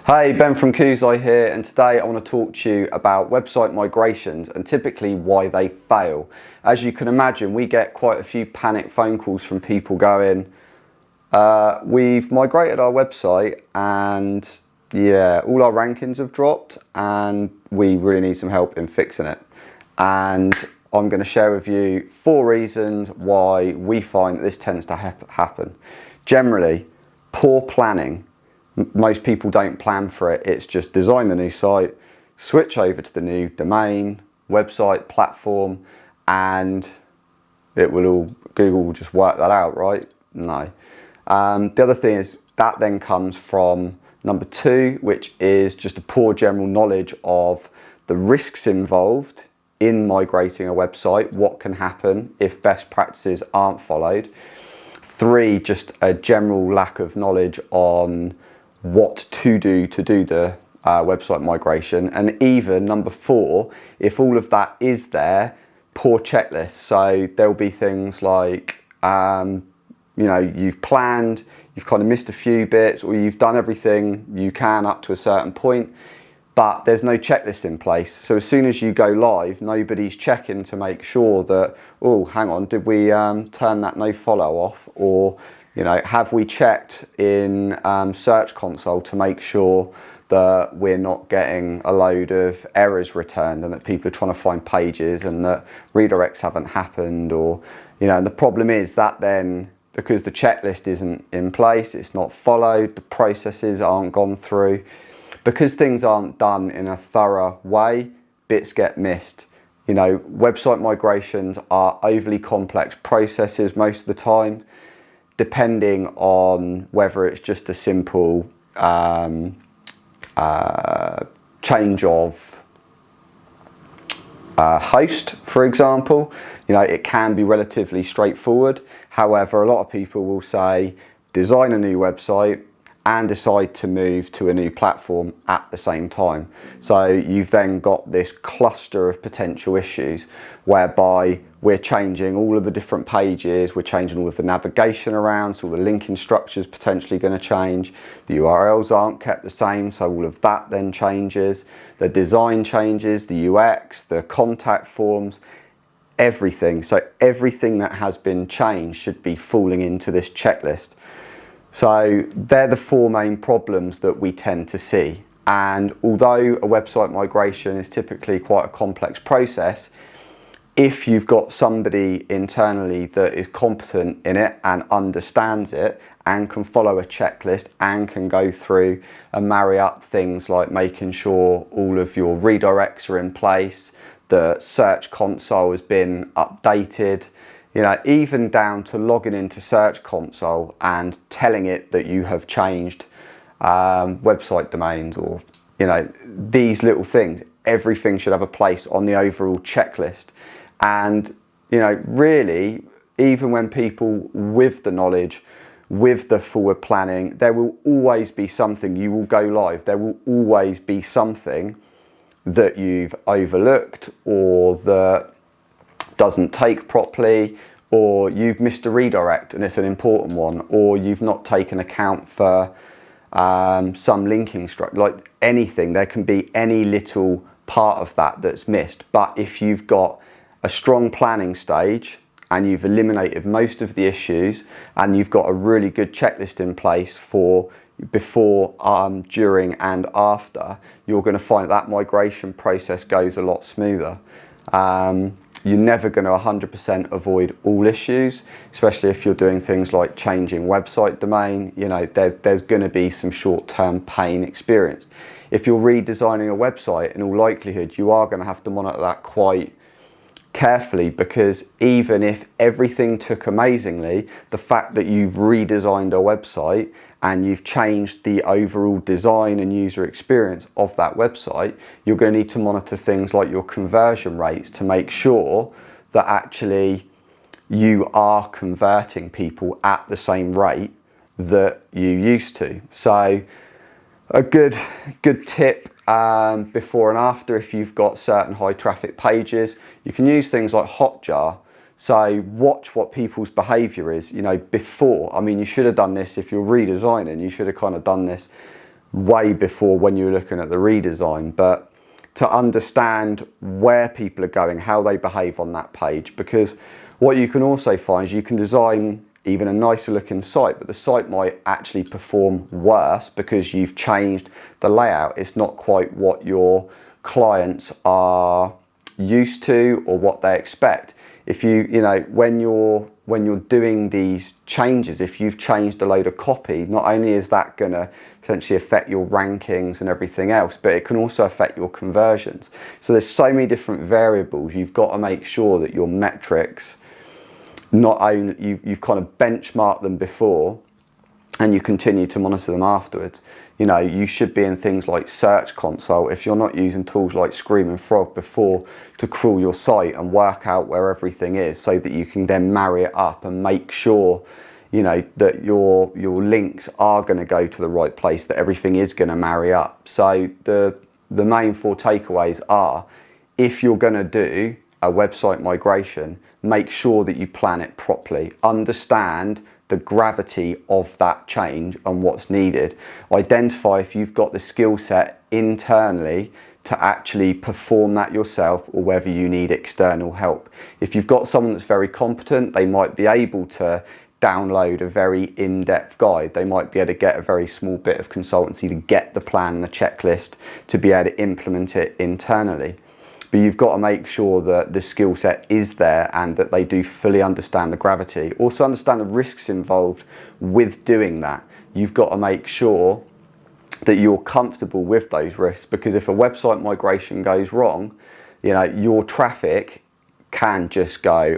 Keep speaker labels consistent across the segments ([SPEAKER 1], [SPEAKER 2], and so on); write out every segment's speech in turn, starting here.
[SPEAKER 1] Hey, Ben from Koozai here, and today I want to talk to you about website migrations and typically why they fail. As you can imagine, we get quite a few panic phone calls from people going, we've migrated our website and yeah, all our rankings have dropped and we really need some help in fixing it. And I'm going to share with you 4 reasons why we find that this tends to happen. Generally, poor planning. Most people don't plan for it. It's just design the new site, switch over to the new domain, website, platform, and it will all, Google will just work that out, right? No. The other thing is that then comes from number 2, which is just a poor general knowledge of the risks involved in migrating a website, what can happen if best practices aren't followed. 3, just a general lack of knowledge on what to do the website migration. And even number 4, if all of that is there, poor checklists. So there'll be things like you've planned, you've kind of missed a few bits, or you've done everything you can up to a certain point, but there's no checklist in place. So as soon as you go live, nobody's checking to make sure that, oh, hang on, did we turn that no follow off? Or have we checked in Search Console to make sure that we're not getting a load of errors returned and that people are trying to find pages and that redirects haven't happened? Or, and the problem is that then, because the checklist isn't in place, it's not followed, the processes aren't gone through, because things aren't done in a thorough way, bits get missed. Website migrations are overly complex processes most of the time, depending on whether it's just a simple change of host, for example. It can be relatively straightforward. However, a lot of people will say design a new website and decide to move to a new platform at the same time. So you've then got this cluster of potential issues whereby we're changing all of the different pages, we're changing all of the navigation around, so all the linking structures potentially going to change, the URLs aren't kept the same, so all of that then changes, the design changes, the UX, the contact forms, everything. So everything that has been changed should be falling into this checklist. So they're the 4 main problems that we tend to see. And although a website migration is typically quite a complex process, if you've got somebody internally that is competent in it and understands it and can follow a checklist and can go through and marry up things like making sure all of your redirects are in place, the Search Console has been updated, even down to logging into Search Console and telling it that you have changed website domains, or these little things, everything should have a place on the overall checklist. And really, even when people with the knowledge, with the forward planning, there will always be something. You will go live, there will always be something that you've overlooked or that doesn't take properly, or you've missed a redirect and it's an important one, or you've not taken account for some linking structure, like anything. There can be any little part of that that's missed. But if you've got a strong planning stage and you've eliminated most of the issues and you've got a really good checklist in place for before, during and after, you're going to find that migration process goes a lot smoother. You're never going to 100% avoid all issues, especially if you're doing things like changing website domain. There's going to be some short-term pain experienced. If you're redesigning a website, in all likelihood, you are going to have to monitor that quite carefully, because even if everything took amazingly, the fact that you've redesigned a website and you've changed the overall design and user experience of that website, you're going to need to monitor things like your conversion rates to make sure that actually you are converting people at the same rate that you used to. So a good tip before and after, if you've got certain high traffic pages, you can use things like Hotjar. So watch what people's behavior is, before. I mean, you should have done this if you're redesigning, you should have kind of done this way before when you were looking at the redesign, but to understand where people are going, how they behave on that page. Because what you can also find is you can design even a nicer looking site, but the site might actually perform worse because you've changed the layout. It's not quite what your clients are used to or what they expect. If you know, when you're doing these changes, if you've changed a load of copy, not only is that going to potentially affect your rankings and everything else, but it can also affect your conversions. So there's so many different variables. You've got to make sure that your metrics, not only you've kind of benchmarked them before and you continue to monitor them afterwards. You know, you should be in things like Search Console if you're not using tools like Screaming Frog before to crawl your site and work out where everything is, so that you can then marry it up and make sure, you know, that your links are going to go to the right place, that everything is going to marry up. So the main 4 takeaways are, if you're going to do a website migration, make sure that you plan it properly. Understand the gravity of that change and what's needed. Identify if you've got the skill set internally to actually perform that yourself, or whether you need external help. If you've got someone that's very competent, they might be able to download a very in-depth guide. They might be able to get a very small bit of consultancy to get the plan and the checklist to be able to implement it internally. But you've got to make sure that the skill set is there and that they do fully understand the gravity. Also understand the risks involved with doing that. You've got to make sure that you're comfortable with those risks, because if a website migration goes wrong, you know, your traffic can just go,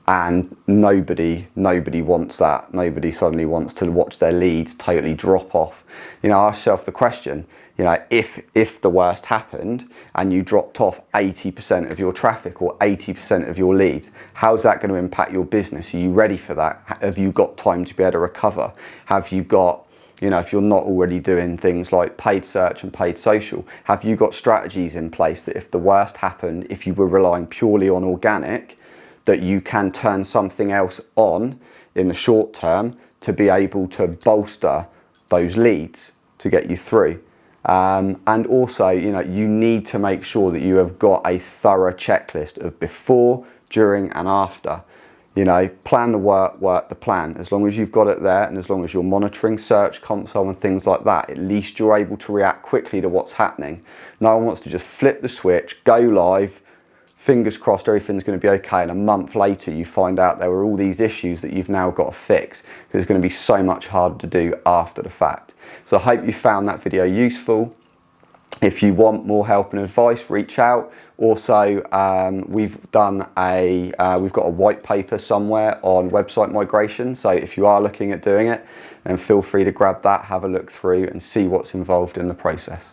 [SPEAKER 1] and nobody wants that. Nobody suddenly wants to watch their leads totally drop off. You know, ask yourself the question, you know, if the worst happened and you dropped off 80% of your traffic or 80% of your leads, how's that going to impact your business? Are you ready for that? Have you got time to be able to recover? Have you got, you know, if you're not already doing things like paid search and paid social, have you got strategies in place that if the worst happened, if you were relying purely on organic, that you can turn something else on in the short term to be able to bolster those leads to get you through? And also, you know, you need to make sure that you have got a thorough checklist of before, during and after. You know, plan the work the plan. As long as you've got it there, and as long as you're monitoring Search Console and things like that, at least you're able to react quickly to what's happening. No one wants to just flip the switch, go live, fingers crossed everything's going to be okay, and a month later you find out there were all these issues that you've now got to fix, because it's going to be so much harder to do after the fact. So I hope you found that video useful. If you want more help and advice, reach out. Also, we've got a white paper somewhere on website migration, so if you are looking at doing it, then feel free to grab that, have a look through and see what's involved in the process.